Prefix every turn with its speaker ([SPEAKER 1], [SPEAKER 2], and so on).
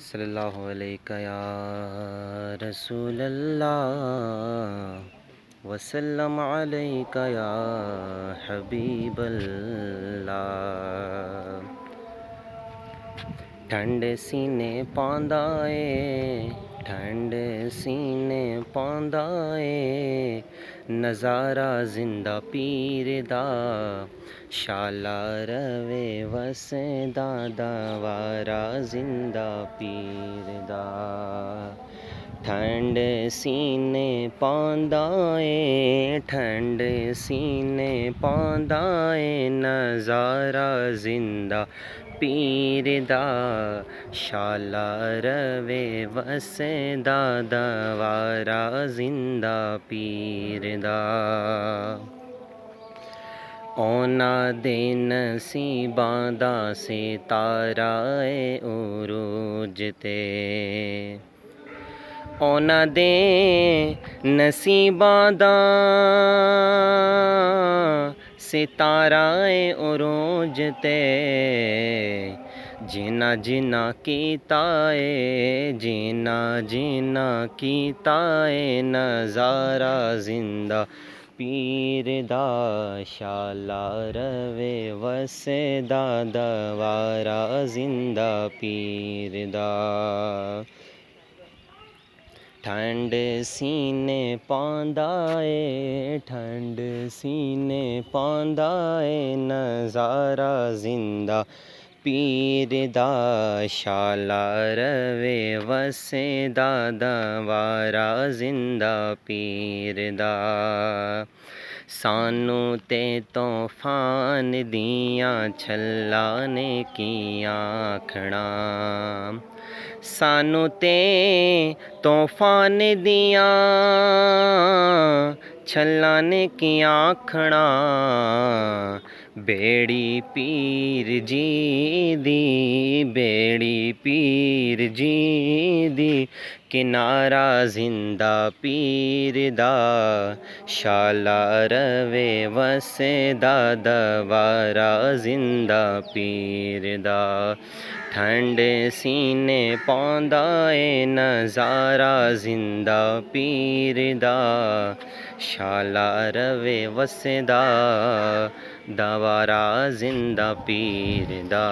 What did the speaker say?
[SPEAKER 1] सल्लल्लाहु अलैका या रसूलल्लाह वसल्लम अलैका या हबीबल्लाह। ठंड सीने पांदा ए, ठंड सीने पांदा ए, नज़ारा जिंदा पीर दा, शाला रवे वसदा दवारा जिंदा पीर दा। ठंड सीने पांदा ए, ठंड सीने पांदा ए, नज़ारा जिंदा पीर दा, शाला रवे वसदा दवारा जिंदा पीर दा। औना दे नसीबां दा सितारा ए उरूज ते, औना दे नसीबां दा सितारा ए उरूज ते, जिना जिना कीता ए, जिना जिना कीता ए, नज़ारा जिंदा पीर दा, शाला रवे वसदा दवारा जिंदा पीर दा। ठंड सीने पांदा ए, ठंड सीने पांदा ए, नज़ारा जिंदा पीर दा, शाला रवे वसदा दवारा जिंदा पीर दा। सानू ते तूफान दियां छल्ला ने कियां आखना, सानू ते तूफान दियां छल्ला ने कियां आखना, बेड़ी पीर जी दी, बेड़ी पीर जी दी, किनारा जिंदा पीर दा, शाला रवे वसदा दवारा जिंदा पीर दा। ठंड सीने पांदा ए, नज़ारा जिंदा पीर दा, शाला रवे वसदा दवारा जिंदा पीर दा।